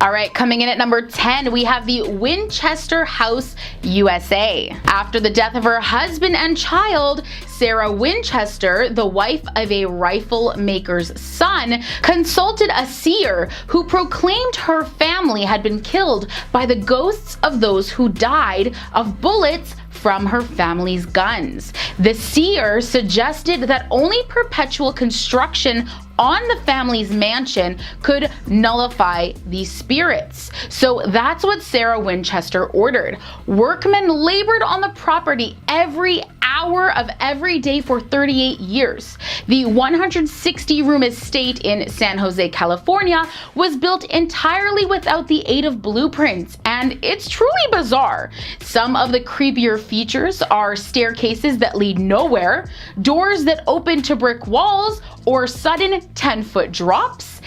All right, coming in at number 10, we have the Winchester House, USA. After the death of her husband and child, Sarah Winchester, the wife of a rifle maker's son, consulted a seer who proclaimed her family had been killed by the ghosts of those who died of bullets from her family's guns. The seer suggested that only perpetual construction on the family's mansion could nullify these spirits. So that's what Sarah Winchester ordered. Workmen labored on the property every hour of every day for 38 years. The 160-room estate in San Jose, California was built entirely without the aid of blueprints, and it's truly bizarre. Some of the creepier features are staircases that lead nowhere, doors that open to brick walls or sudden 10-foot drops,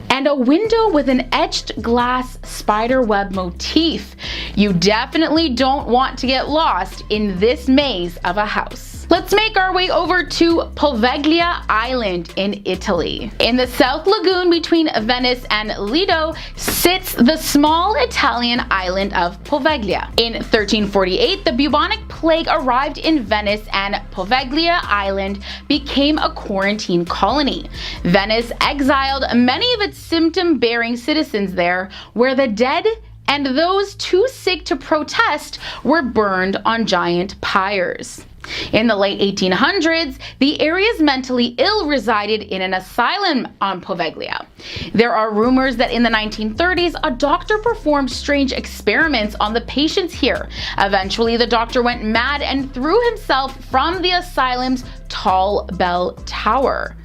and a window with an etched glass spiderweb motif. You definitely don't want to get lost in this maze of a house. Let's make our way over to Poveglia Island in Italy. In the South Lagoon between Venice and Lido sits the small Italian island of Poveglia. In 1348, the bubonic plague arrived in Venice and Poveglia Island became a quarantine colony. Venice exiled many of its symptom-bearing citizens there, where the dead and those too sick to protest were burned on giant pyres. In the late 1800s, the area's mentally ill resided in an asylum on Poveglia. There are rumors that in the 1930s, a doctor performed strange experiments on the patients here. Eventually, the doctor went mad and threw himself from the asylum's tall bell tower.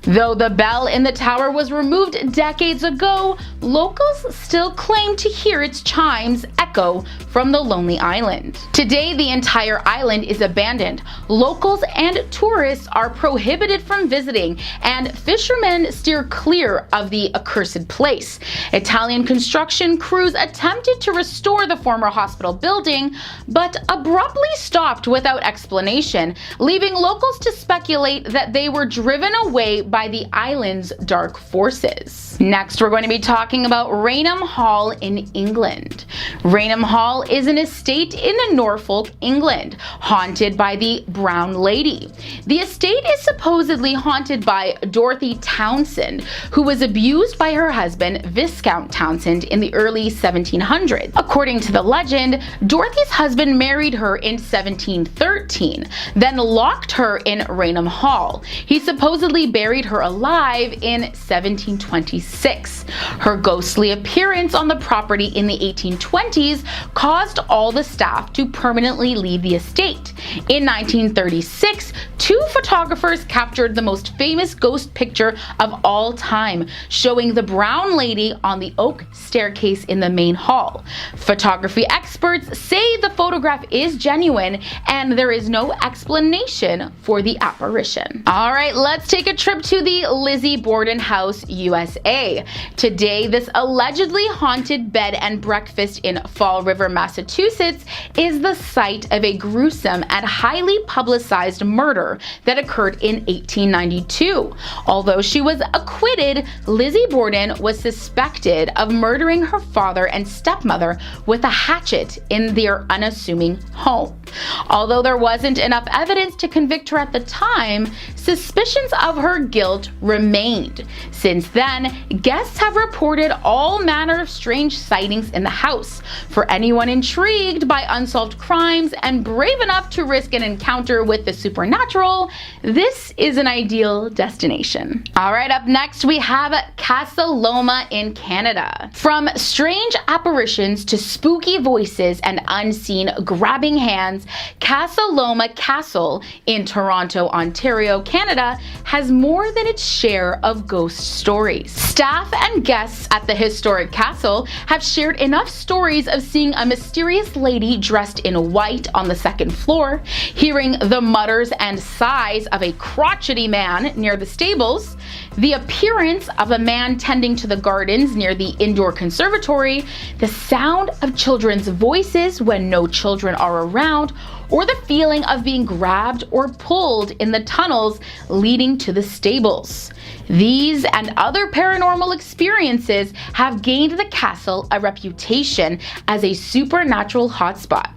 Though the bell in the tower was removed decades ago, locals still claim to hear its chimes echo from the lonely island. Today, the entire island is abandoned. Locals and tourists are prohibited from visiting, and fishermen steer clear of the accursed place. Italian construction crews attempted to restore the former hospital building, but abruptly stopped without explanation, leaving locals to speculate that they were driven away by the island's dark forces. Next, we're going to be talking about Rainham Hall in England. Rainham Hall is an estate in Norfolk, England, haunted by the Brown Lady. The estate is supposedly haunted by Dorothy Townsend, who was abused by her husband, Viscount Townsend, in the early 1700s. According to the legend, Dorothy's husband married her in 1713, then locked her in Rainham Hall. He supposedly buried her alive in 1726. Her ghostly appearance on the property in the 1820s caused all the staff to permanently leave the estate. In 1936, two photographers captured the most famous ghost picture of all time, showing the Brown Lady on the oak staircase in the main hall. Photography experts say the photograph is genuine and there is no explanation for the apparition. All right, let's take a trip to the Lizzie Borden House, USA. Today, this allegedly haunted bed and breakfast in Fall River, Massachusetts is the site of a gruesome and highly publicized murder that occurred in 1892. Although she was acquitted, Lizzie Borden was suspected of murdering her father and stepmother with a hatchet in their unassuming home. Although there wasn't enough evidence to convict her at the time, suspicions of her guilt remained. Since then, guests have reported all manner of strange sightings in the house. For anyone intrigued by unsolved crimes and brave enough to risk an encounter with the supernatural, this is an ideal destination. All right, up next we have Casa Loma in Canada. From strange apparitions to spooky voices and unseen grabbing hands, Casa Loma Castle in Toronto, Ontario, Canada has more than its share of ghost stories. Staff and guests at the historic castle have shared enough stories of seeing a mysterious lady dressed in white on the second floor, hearing the mutters and sighs of a crotchety man near the stables, the appearance of a man tending to the gardens near the indoor conservatory, the sound of children's voices when no children are around, or the feeling of being grabbed or pulled in the tunnels leading to the stables. These and other paranormal experiences have gained the castle a reputation as a supernatural hotspot.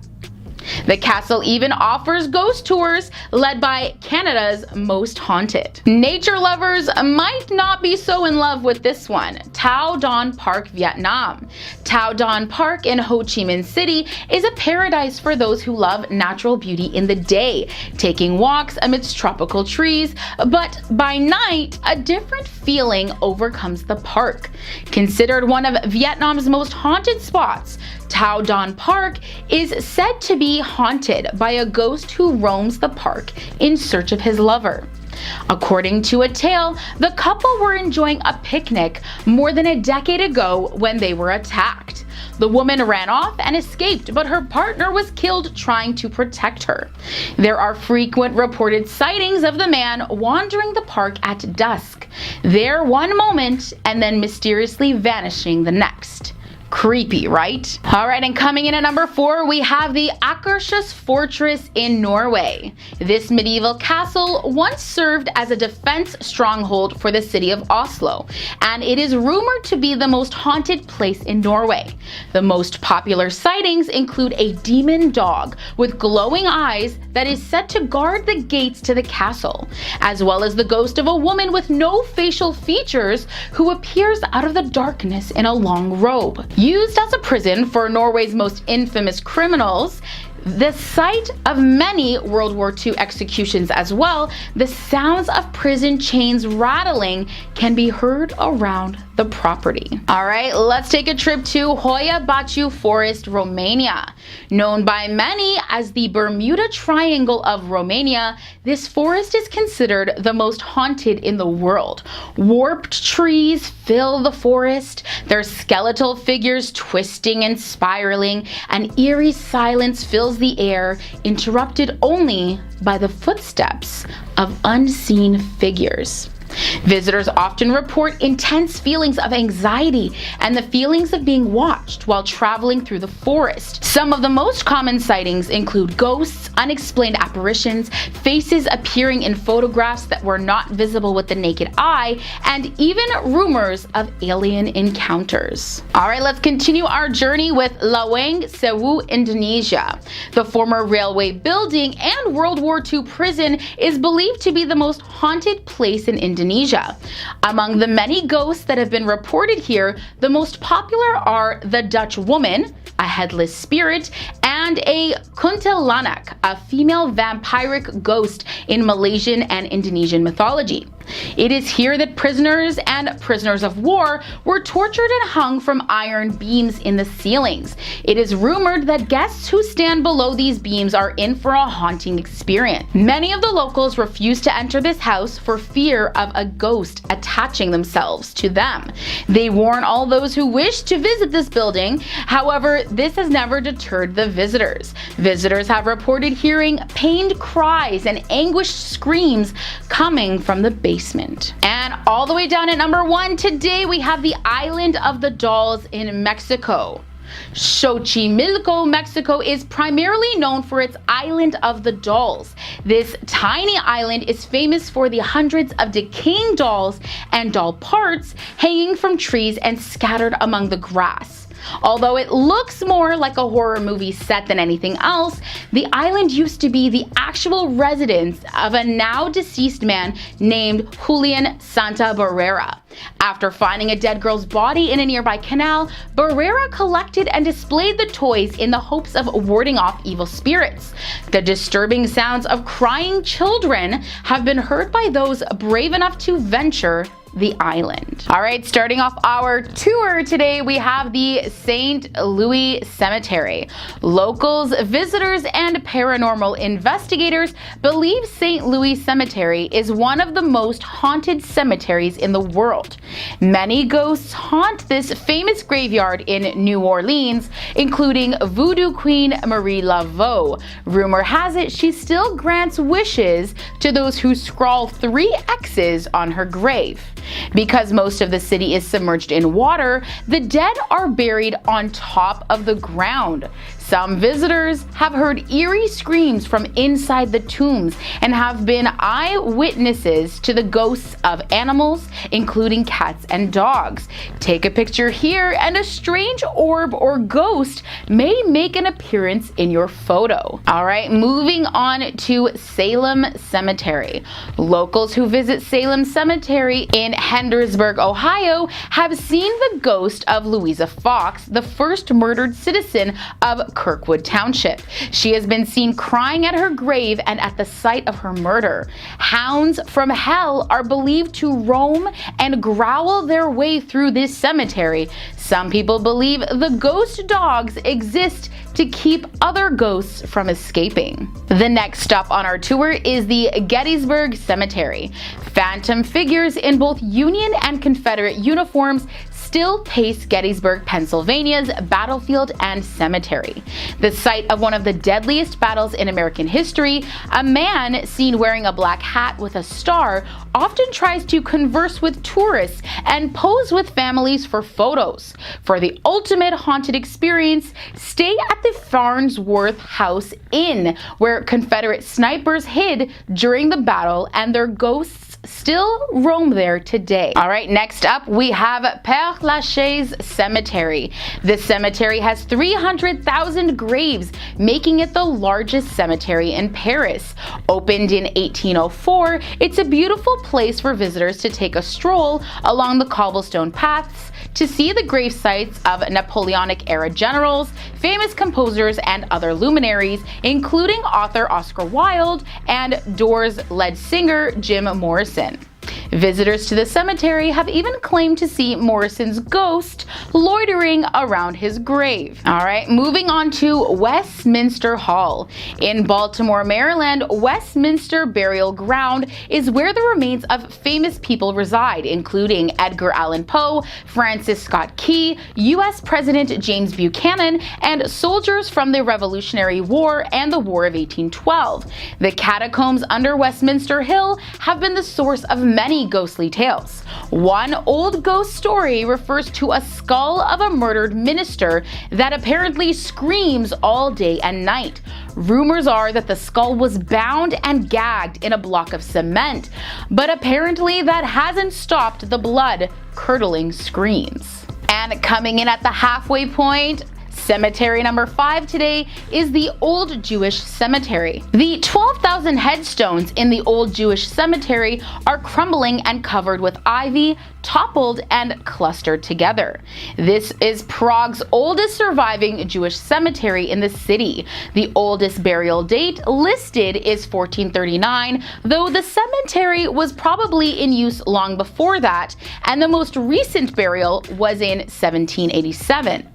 The castle even offers ghost tours led by Canada's Most Haunted. Nature lovers might not be so in love with this one, Tao Don Park, Vietnam. Tao Don Park in Ho Chi Minh City is a paradise for those who love natural beauty in the day, taking walks amidst tropical trees, but by night, a different feeling overcomes the park. Considered one of Vietnam's most haunted spots, Tao Don Park is said to be haunted by a ghost who roams the park in search of his lover. According to a tale, the couple were enjoying a picnic more than a decade ago when they were attacked. The woman ran off and escaped, but her partner was killed trying to protect her. There are frequent reported sightings of the man wandering the park at dusk, there one moment and then mysteriously vanishing the next. Creepy, right? Alright, and coming in at number 4, we have the Akershus Fortress in Norway. This medieval castle once served as a defense stronghold for the city of Oslo, and it is rumored to be the most haunted place in Norway. The most popular sightings include a demon dog with glowing eyes that is said to guard the gates to the castle, as well as the ghost of a woman with no facial features who appears out of the darkness in a long robe. Used as a prison for Norway's most infamous criminals, the site of many World War II executions as well, the sounds of prison chains rattling can be heard around the property. Alright, let's take a trip to Hoia Baciu Forest, Romania. Known by many as the Bermuda Triangle of Romania, this forest is considered the most haunted in the world. Warped trees fill the forest, their skeletal figures twisting and spiraling, an eerie silence fills the air, interrupted only by the footsteps of unseen figures. Visitors often report intense feelings of anxiety and the feelings of being watched while traveling through the forest. Some of the most common sightings include ghosts, unexplained apparitions, faces appearing in photographs that were not visible with the naked eye, and even rumors of alien encounters. Alright, let's continue our journey with Lawang Sewu, Indonesia. The former railway building and World War II prison is believed to be the most haunted place in Indonesia. Among the many ghosts that have been reported here, the most popular are the Dutch woman, a headless spirit, and a kuntilanak, a female vampiric ghost in Malaysian and Indonesian mythology. It is here that prisoners and prisoners of war were tortured and hung from iron beams in the ceilings. It is rumored that guests who stand below these beams are in for a haunting experience. Many of the locals refuse to enter this house for fear of a ghost attaching themselves to them. They warn all those who wish to visit this building. However, this has never deterred the visitors. Visitors have reported hearing pained cries and anguished screams coming from the basement. And all the way down at number 1, today we have the Island of the Dolls in Mexico. Xochimilco, Mexico is primarily known for its Island of the Dolls. This tiny island is famous for the hundreds of decaying dolls and doll parts hanging from trees and scattered among the grass. Although it looks more like a horror movie set than anything else, the island used to be the actual residence of a now deceased man named Julian Santa Barrera. After finding a dead girl's body in a nearby canal, Barrera collected and displayed the toys in the hopes of warding off evil spirits. The disturbing sounds of crying children have been heard by those brave enough to venture the island. Alright, starting off our tour today, we have the St. Louis Cemetery. Locals, visitors, and paranormal investigators believe St. Louis Cemetery is one of the most haunted cemeteries in the world. Many ghosts haunt this famous graveyard in New Orleans, including Voodoo Queen Marie Laveau. Rumor has it she still grants wishes to those who scrawl 3 X's on her grave. Because most of the city is submerged in water, the dead are buried on top of the ground. Some visitors have heard eerie screams from inside the tombs and have been eyewitnesses to the ghosts of animals, including cats and dogs. Take a picture here and a strange orb or ghost may make an appearance in your photo. Alright, moving on to Salem Cemetery. Locals who visit Salem Cemetery in Hendersburg, Ohio, have seen the ghost of Louisa Fox, the first murdered citizen of Kirkwood Township. She has been seen crying at her grave and at the site of her murder. Hounds from hell are believed to roam and growl their way through this cemetery. Some people believe the ghost dogs exist to keep other ghosts from escaping. The next stop on our tour is the Gettysburg Cemetery. Phantom figures in both Union and Confederate uniforms still pace Gettysburg, Pennsylvania's battlefield and cemetery. The site of one of the deadliest battles in American history, a man seen wearing a black hat with a star often tries to converse with tourists and pose with families for photos. For the ultimate haunted experience, stay at the Farnsworth House Inn, where Confederate snipers hid during the battle and their ghosts still roam there today. Alright, next up we have Père Lachaise Cemetery. This cemetery has 300,000 graves, making it the largest cemetery in Paris. Opened in 1804, it's a beautiful place for visitors to take a stroll along the cobblestone paths to see the grave sites of Napoleonic-era generals, famous composers, and other luminaries, including author Oscar Wilde and Doors lead singer Jim Morrison. Visitors to the cemetery have even claimed to see Morrison's ghost loitering around his grave. Alright, moving on to Westminster Hall. In Baltimore, Maryland, Westminster Burial Ground is where the remains of famous people reside, including Edgar Allan Poe, Francis Scott Key, U.S. President James Buchanan, and soldiers from the Revolutionary War and the War of 1812. The catacombs under Westminster Hill have been the source of many ghostly tales. One old ghost story refers to a skull of a murdered minister that apparently screams all day and night. Rumors are that the skull was bound and gagged in a block of cement, but apparently that hasn't stopped the blood-curdling screams. And coming in at the halfway point, cemetery number 5 today is the Old Jewish Cemetery. The 12,000 headstones in the Old Jewish Cemetery are crumbling and covered with ivy, toppled and clustered together. This is Prague's oldest surviving Jewish cemetery in the city. The oldest burial date listed is 1439, though the cemetery was probably in use long before that, and the most recent burial was in 1787.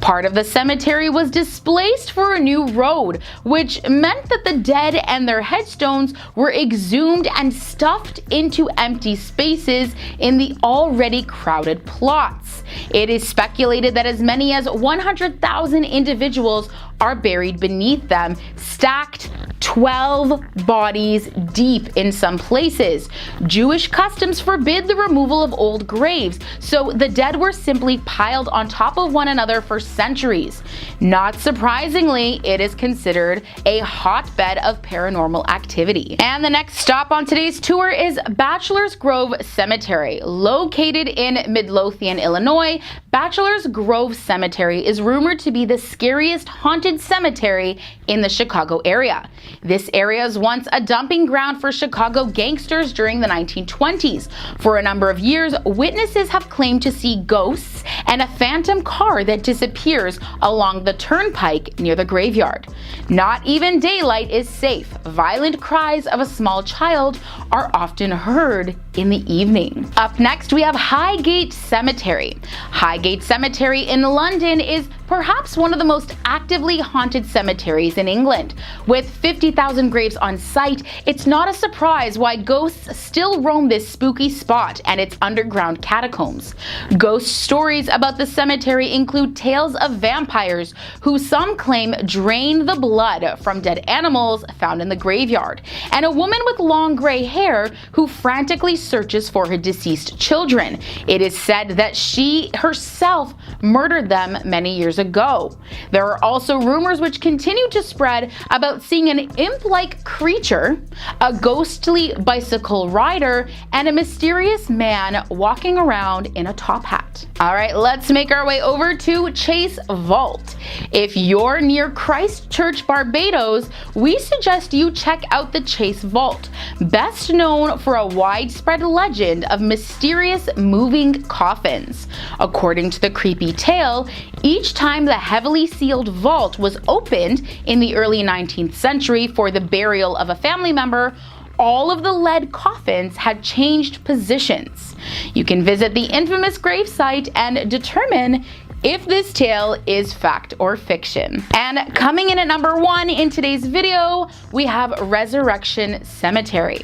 Part of the cemetery was displaced for a new road, which meant that the dead and their headstones were exhumed and stuffed into empty spaces in the already crowded plots. It is speculated that as many as 100,000 individuals are buried beneath them, stacked 12 bodies deep in some places. Jewish customs forbid the removal of old graves, so the dead were simply piled on top of one another for centuries. Not surprisingly, it is considered a hotbed of paranormal activity. And the next stop on today's tour is Bachelor's Grove Cemetery. Located in Midlothian, Illinois, Bachelor's Grove Cemetery is rumored to be the scariest haunted cemetery in the Chicago area. This area was once a dumping ground for Chicago gangsters during the 1920s. For a number of years, witnesses have claimed to see ghosts and a phantom car that disappears along the turnpike near the graveyard. Not even daylight is safe. Violent cries of a small child are often heard in the evening. Up next, we have Highgate Cemetery. Highgate Cemetery in London is perhaps one of the most actively haunted cemeteries in England. With 50,000 graves on site, it's not a surprise why ghosts still roam this spooky spot and its underground catacombs. Ghost stories about the cemetery include tales of vampires who some claim drain the blood from dead animals found in the graveyard, and a woman with long gray hair who frantically searches for her deceased children. It is said that she herself murdered them many years ago. There are also rumors which continue to spread about seeing an imp-like creature, a ghostly bicycle rider, and a mysterious man walking around in a top hat. All right, let's make our way over to Chase Vault. If you're near Christchurch, Barbados, we suggest you check out the Chase Vault, best known for a widespread legend of mysterious moving coffins. According to the creepy tale, each time the heavily sealed vault was opened in the early 19th century for the burial of a family member, all of the lead coffins had changed positions. You can visit the infamous gravesite and determine if this tale is fact or fiction. And coming in at number 1 in today's video, we have Resurrection Cemetery.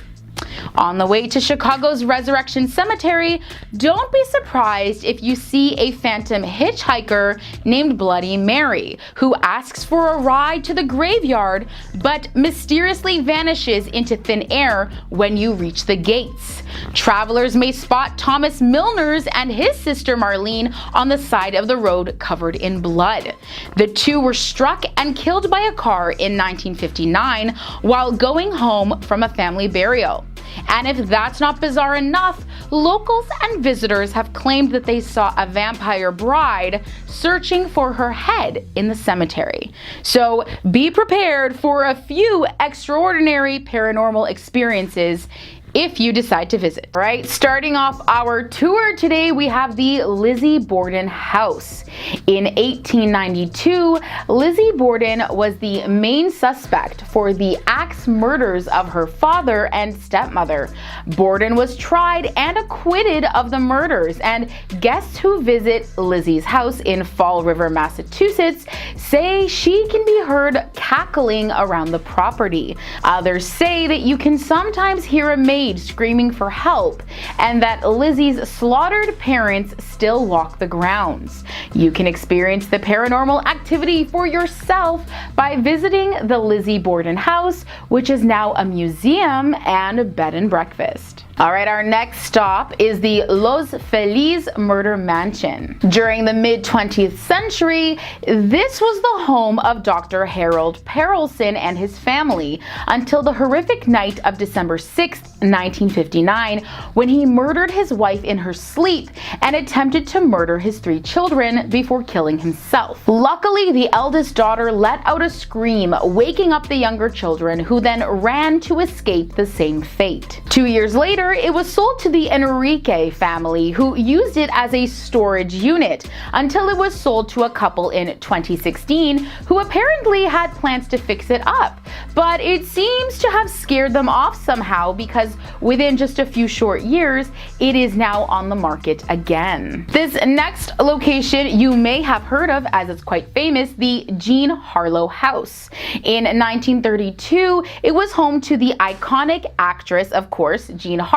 On the way to Chicago's Resurrection Cemetery, don't be surprised if you see a phantom hitchhiker named Bloody Mary, who asks for a ride to the graveyard but mysteriously vanishes into thin air when you reach the gates. Travelers may spot Thomas Milners and his sister Marlene on the side of the road covered in blood. The two were struck and killed by a car in 1959 while going home from a family burial. And if that's not bizarre enough, locals and visitors have claimed that they saw a vampire bride searching for her head in the cemetery. So be prepared for a few extraordinary paranormal experiences if you decide to visit. All right, starting off our tour today, we have the Lizzie Borden house. In 1892, Lizzie Borden was the main suspect for the axe murders of her father and stepmother. Borden was tried and acquitted of the murders, and guests who visit Lizzie's house in Fall River, Massachusetts, say she can be heard cackling around the property. Others say that you can sometimes hear a maid screaming for help, and that Lizzie's slaughtered parents still walk the grounds. You can experience the paranormal activity for yourself by visiting the Lizzie Borden house, which is now a museum and bed and breakfast. All right, our next stop is the Los Feliz Murder Mansion. During the mid-20th century, this was the home of Dr. Harold Perelson and his family until the horrific night of December 6, 1959, when he murdered his wife in her sleep and attempted to murder his 3 children before killing himself. Luckily, the eldest daughter let out a scream, waking up the younger children, who then ran to escape the same fate. 2 years later, it was sold to the Enrique family, who used it as a storage unit until it was sold to a couple in 2016 who apparently had plans to fix it up. But it seems to have scared them off somehow, because within just a few short years, it is now on the market again. This next location you may have heard of, as it's quite famous, the Jean Harlow House. In 1932, it was home to the iconic actress, of course, Jean Harlow,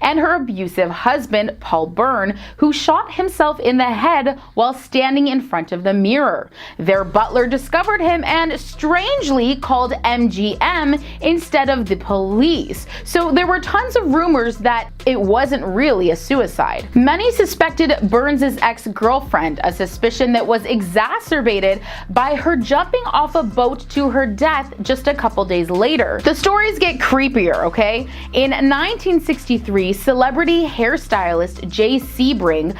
and her abusive husband, Paul Byrne, who shot himself in the head while standing in front of the mirror. Their butler discovered him and strangely called MGM instead of the police. So there were tons of rumors that it wasn't really a suicide. Many suspected Burns' ex-girlfriend, a suspicion that was exacerbated by her jumping off a boat to her death just a couple days later. The stories get creepier, okay? In 1963, celebrity hairstylist Jay Sebring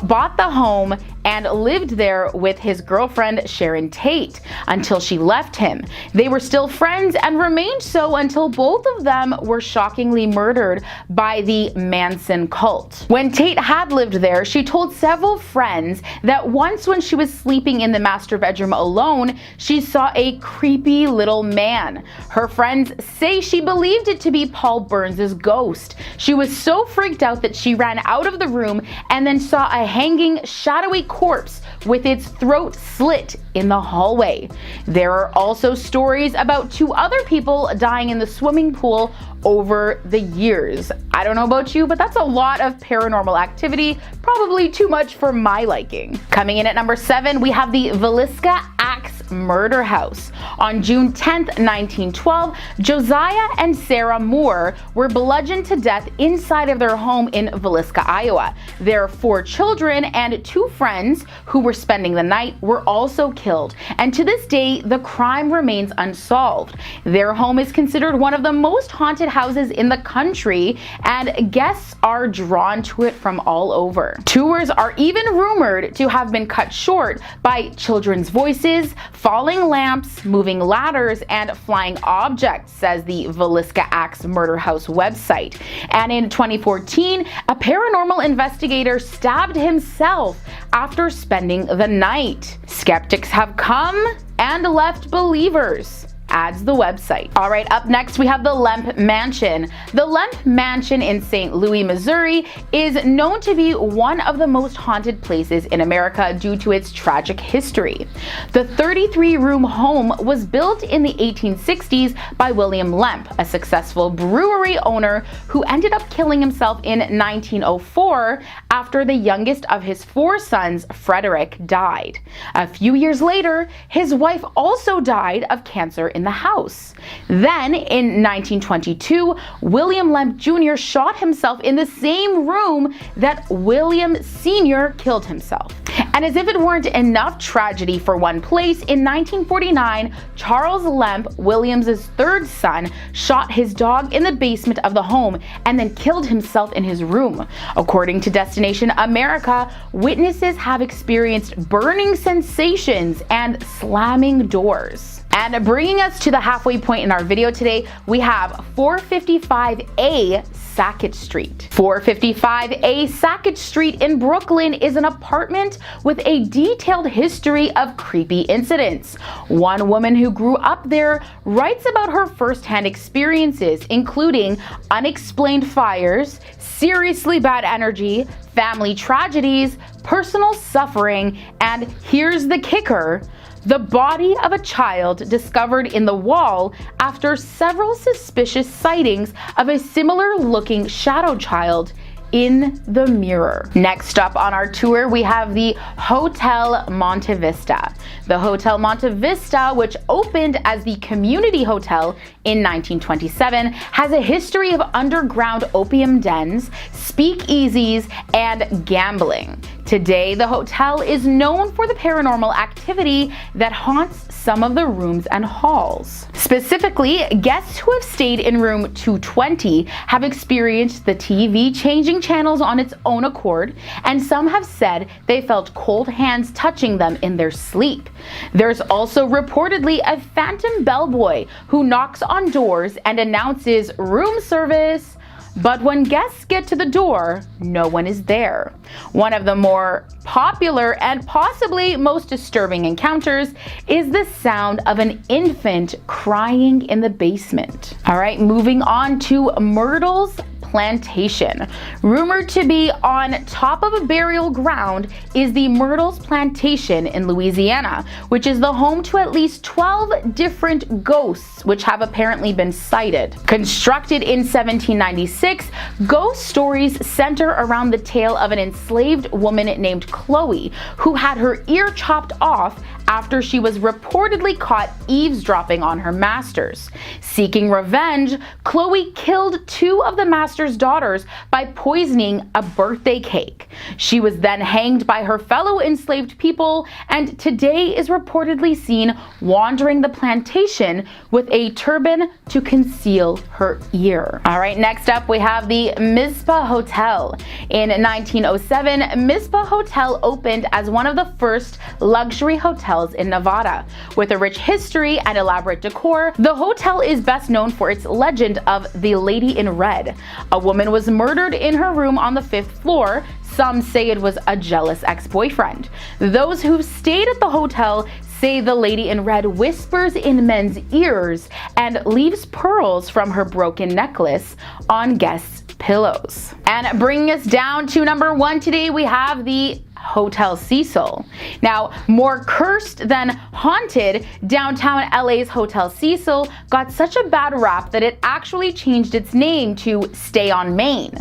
bought the home and lived there with his girlfriend Sharon Tate until she left him. They were still friends and remained so until both of them were shockingly murdered by the Manson cult. When Tate had lived there, she told several friends that once when she was sleeping in the master bedroom alone, she saw a creepy little man. Her friends say she believed it to be Paul Burns' ghost. She was so freaked out that she ran out of the room and then saw a hanging, shadowy corpse with its throat slit in the hallway. There are also stories about 2 other people dying in the swimming pool over the years. I don't know about you, but that's a lot of paranormal activity, probably too much for my liking. Coming in at number 7, we have the Villisca Axe Murder House. On June 10th, 1912, Josiah and Sarah Moore were bludgeoned to death inside of their home in Villisca, Iowa. Their 4 children and 2 friends who were spending the night were also killed, and to this day, the crime remains unsolved. Their home is considered one of the most haunted houses in the country, and guests are drawn to it from all over. Tours are even rumored to have been cut short by children's voices, falling lamps, moving ladders, and flying objects, says the Villisca Axe Murder House website. And in 2014, a paranormal investigator stabbed himself after spending the night. Skeptics have come and left believers, adds the website. All right, up next we have the Lemp Mansion. The Lemp Mansion in St. Louis, Missouri is known to be one of the most haunted places in America due to its tragic history. The 33-room home was built in the 1860s by William Lemp, a successful brewery owner who ended up killing himself in 1904 after the youngest of his 4 sons, Frederick, died. A few years later, his wife also died of cancer in the house. Then, in 1922, William Lemp Jr. shot himself in the same room that William Sr. killed himself. And as if it weren't enough tragedy for one place, in 1949, Charles Lemp, William's 3rd son, shot his dog in the basement of the home and then killed himself in his room. According to Destination America, witnesses have experienced burning sensations and slamming doors. And bringing us to the halfway point in our video today, we have 455A Sackett Street. 455A Sackett Street in Brooklyn is an apartment with a detailed history of creepy incidents. One woman who grew up there writes about her first-hand experiences, including unexplained fires, seriously bad energy, family tragedies, personal suffering, and here's the kicker: the body of a child discovered in the wall after several suspicious sightings of a similar-looking shadow child in the mirror. Next up on our tour, we have the Hotel Monte Vista. The Hotel Monte Vista, which opened as the Community Hotel in 1927, has a history of underground opium dens, speakeasies, and gambling. Today, the hotel is known for the paranormal activity that haunts some of the rooms and halls. Specifically, guests who have stayed in room 220 have experienced the TV changing channels on its own accord, and some have said they felt cold hands touching them in their sleep. There's also reportedly a phantom bellboy who knocks on doors and announces room service, but when guests get to the door, no one is there. One of the more popular and possibly most disturbing encounters is the sound of an infant crying in the basement. All right, moving on to Myrtle's Plantation. Rumored to be on top of a burial ground is the Myrtle's Plantation in Louisiana, which is the home to at least 12 different ghosts which have apparently been sighted. Constructed in 1796, ghost stories center around the tale of an enslaved woman named Chloe, who had her ear chopped off after she was reportedly caught eavesdropping on her masters. Seeking revenge, Chloe killed 2 of the master's daughters by poisoning a birthday cake. She was then hanged by her fellow enslaved people, and today is reportedly seen wandering the plantation with a turban to conceal her ear. All right, next up we have the Mizpah Hotel. In 1907, Mizpah Hotel opened as one of the first luxury hotels in Nevada. With a rich history and elaborate decor, the hotel is best known for its legend of the Lady in Red. A woman was murdered in her room on the 5th floor. Some say it was a jealous ex-boyfriend. Those who stayed at the hotel say the Lady in Red whispers in men's ears and leaves pearls from her broken necklace on guests' pillows. And bringing us down to number 1 today, we have the Hotel Cecil. Now, more cursed than haunted, downtown LA's Hotel Cecil got such a bad rap that it actually changed its name to Stay on Main.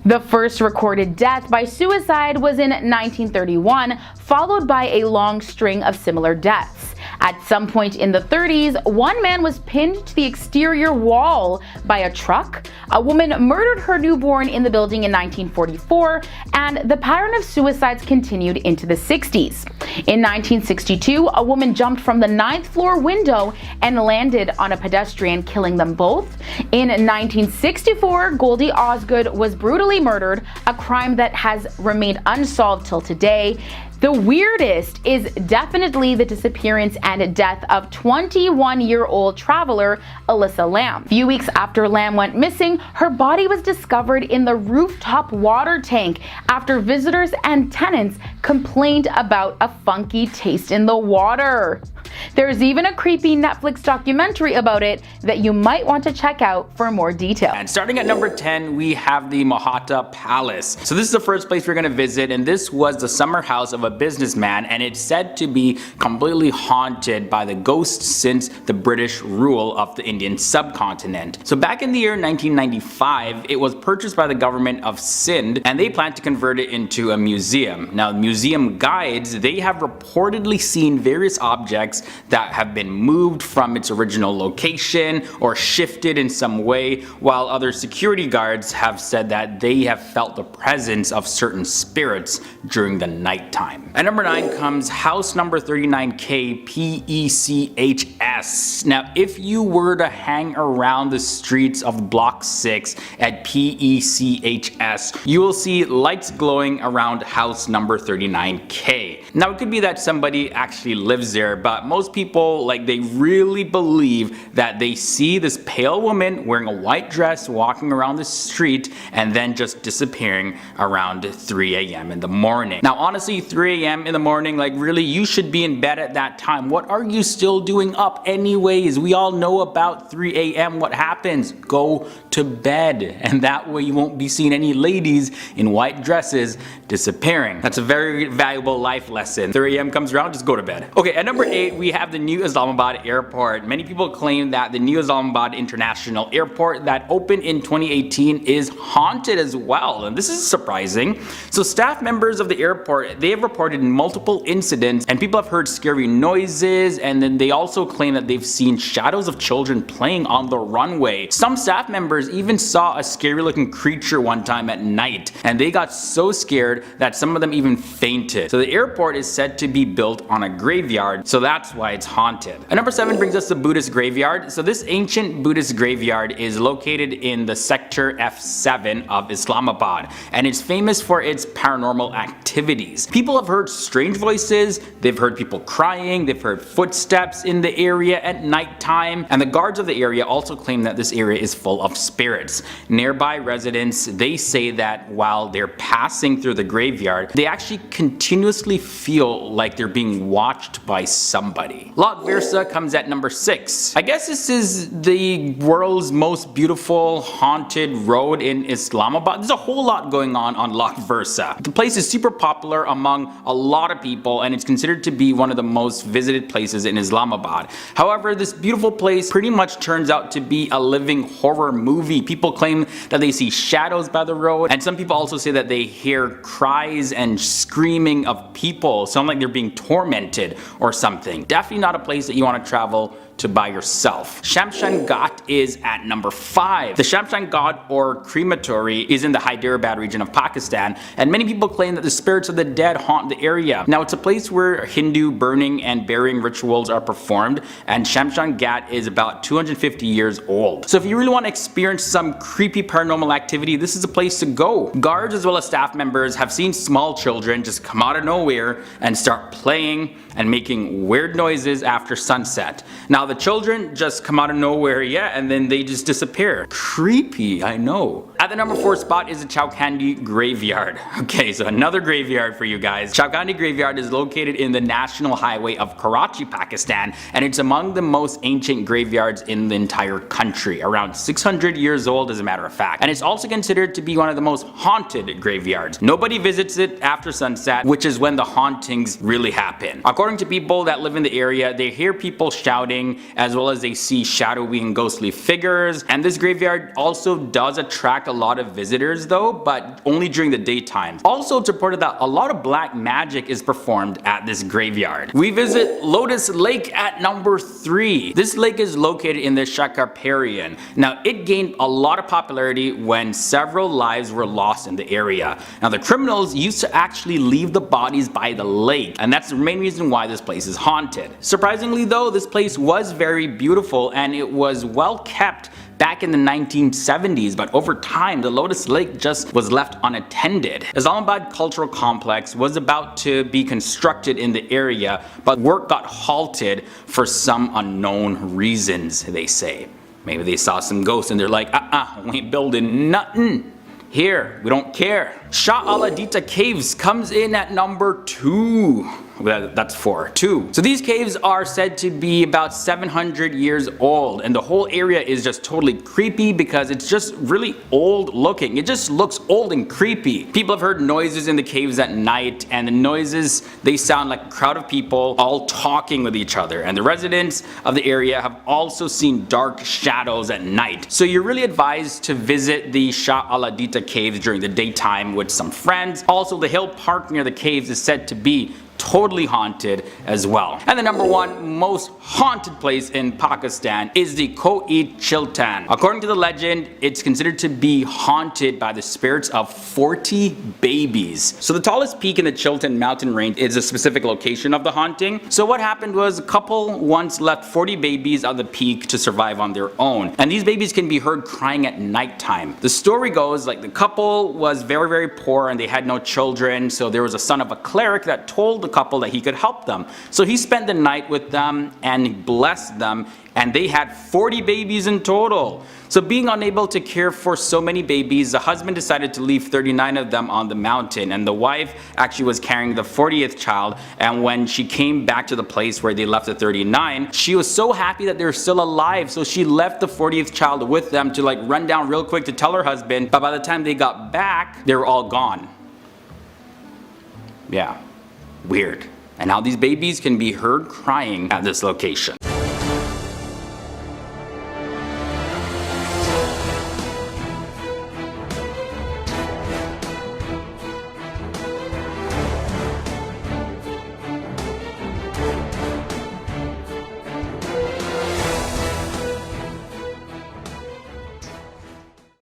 The first recorded death by suicide was in 1931, followed by a long string of similar deaths. At some point in the 30s, one man was pinned to the exterior wall by a truck, a woman murdered her newborn in the building in 1944, and the pattern of suicides continued into the 60s. In 1962, a woman jumped from the 9th floor window and landed on a pedestrian, killing them both. In 1964, Goldie Osgood was brutally murdered, a crime that has remained unsolved till today. The weirdest is definitely the disappearance and death of 21-year-old traveler Alyssa Lamb. A few weeks after Lamb went missing, her body was discovered in the rooftop water tank after visitors and tenants complained about a funky taste in the water. There's even a creepy Netflix documentary about it that you might want to check out for more detail. And starting at number 10, we have the Mohata Palace. So this is the first place we're going to visit, and this was the summer house of a businessman, and it's said to be completely haunted by the ghosts since the British rule of the Indian subcontinent. So back in the year 1995, it was purchased by the government of Sindh, and they plan to convert it into a museum. Now, museum guides, they have reportedly seen various objects that have been moved from its original location or shifted in some way, while other security guards have said that they have felt the presence of certain spirits during the nighttime. At number 9 comes house number 39K PECHS. Now, if you were to hang around the streets of Block 6 at PECHS, you will see lights glowing around house number 39K. Now, it could be that somebody actually lives there, but most people, they really believe that they see this pale woman wearing a white dress walking around the street and then just disappearing around 3 a.m. in the morning. Now, honestly, 3 a.m. in the morning, really, you should be in bed at that time. What are you still doing up anyways? We all know about 3 a.m. What happens? Go to bed, and that way you won't be seeing any ladies in white dresses disappearing. That's a very valuable life lesson. 3 a.m. comes around, just go to bed. Okay, at number 8, we have the New Islamabad Airport. Many people claim that the New Islamabad International Airport that opened in 2018 is haunted as well, and this is surprising. So staff members of the airport, they have reported multiple incidents, and people have heard scary noises, and then they also claim that they've seen shadows of children playing on the runway. Some staff members even saw a scary looking creature one time at night, and they got so scared that some of them even fainted. So the airport is said to be built on a graveyard, so that's why it's haunted. At number 7 brings us the Buddhist graveyard. So this ancient Buddhist graveyard is located in the sector F7 of Islamabad, and it's famous for its paranormal activities. People have heard strange voices, they've heard people crying, they've heard footsteps in the area at nighttime, and the guards of the area also claim that this area is full of spirits. Nearby residents, they say that while they're passing through the graveyard, they actually continuously feel like they're being watched by somebody. Lok Virsa comes at number 6. I guess this is the world's most beautiful haunted road in Islamabad. There's a whole lot going on Lok Virsa. The place is super popular among a lot of people, and it's considered to be one of the most visited places in Islamabad. However, this beautiful place pretty much turns out to be a living horror movie. People claim that they see shadows by the road, and some people also say that they hear cries and screaming of people, sound like they're being tormented or something. Definitely not a place that you want to travel to by yourself. Shamshan Ghat is at number 5. The Shamshan Ghat, or crematory, is in the Hyderabad region of Pakistan, and many people claim that the spirits of the dead haunt the area. Now, it's a place where Hindu burning and burying rituals are performed, and Shamshan Ghat is about 250 years old. So if you really want to experience some creepy paranormal activity, this is a place to go. Guards as well as staff members have seen small children just come out of nowhere and start playing and making weird noises after sunset. Now, the children just come out of nowhere, and then they just disappear. Creepy, I know. At the number 4 spot is the Chowkhandi Graveyard. Okay, so another graveyard for you guys. Chowkhandi Graveyard is located in the National Highway of Karachi, Pakistan, and it's a among the most ancient graveyards in the entire country, around 600 years old as a matter of fact, and it's also considered to be one of the most haunted graveyards. Nobody visits it after sunset, which is when the hauntings really happen. According to people that live in the area, they hear people shouting as well as they see shadowy and ghostly figures, and this graveyard also does attract a lot of visitors though, but only during the daytime. Also, it's reported that a lot of black magic is performed at this graveyard. We visit Lotus Lake at number 3. This lake is located in the Shakoparian. Now, it gained a lot of popularity when several lives were lost in the area. Now, the criminals used to actually leave the bodies by the lake, and that's the main reason why this place is haunted. Surprisingly though, this place was very beautiful and it was well kept back in the 1970s, but over time the Lotus Lake just was left unattended. Islamabad Cultural Complex was about to be constructed in the area, but work got halted for some unknown reasons, they say. Maybe they saw some ghosts and they're like, we ain't building nothing here, we don't care. Shah Aladita Caves comes in at number 2. That's 4. 2. So these caves are said to be about 700 years old, and the whole area is just totally creepy because it's just really old looking. It just looks old and creepy. People have heard noises in the caves at night, and the noises, they sound like a crowd of people all talking with each other, and the residents of the area have also seen dark shadows at night. So you're really advised to visit the Shah Aladita Caves during the daytime with some friends. Also, the hill park near the caves is said to be totally haunted as well. And the number 1 most haunted place in Pakistan is the Koh-i-Chiltan. According to the legend, it's considered to be haunted by the spirits of 40 babies. So the tallest peak in the Chiltan mountain range is a specific location of the haunting. So what happened was a couple once left 40 babies on the peak to survive on their own, and these babies can be heard crying at nighttime. The story goes like the couple was very, very poor and they had no children, so there was a son of a cleric that told the couple that he could help them. So he spent the night with them and blessed them, and they had 40 babies in total. So being unable to care for so many babies, the husband decided to leave 39 of them on the mountain, and the wife actually was carrying the 40th child, and when she came back to the place where they left the 39, she was so happy that they're still alive, so she left the 40th child with them to like run down real quick to tell her husband, but by the time they got back, they were all gone. Yeah. Weird. And now these babies can be heard crying at this location.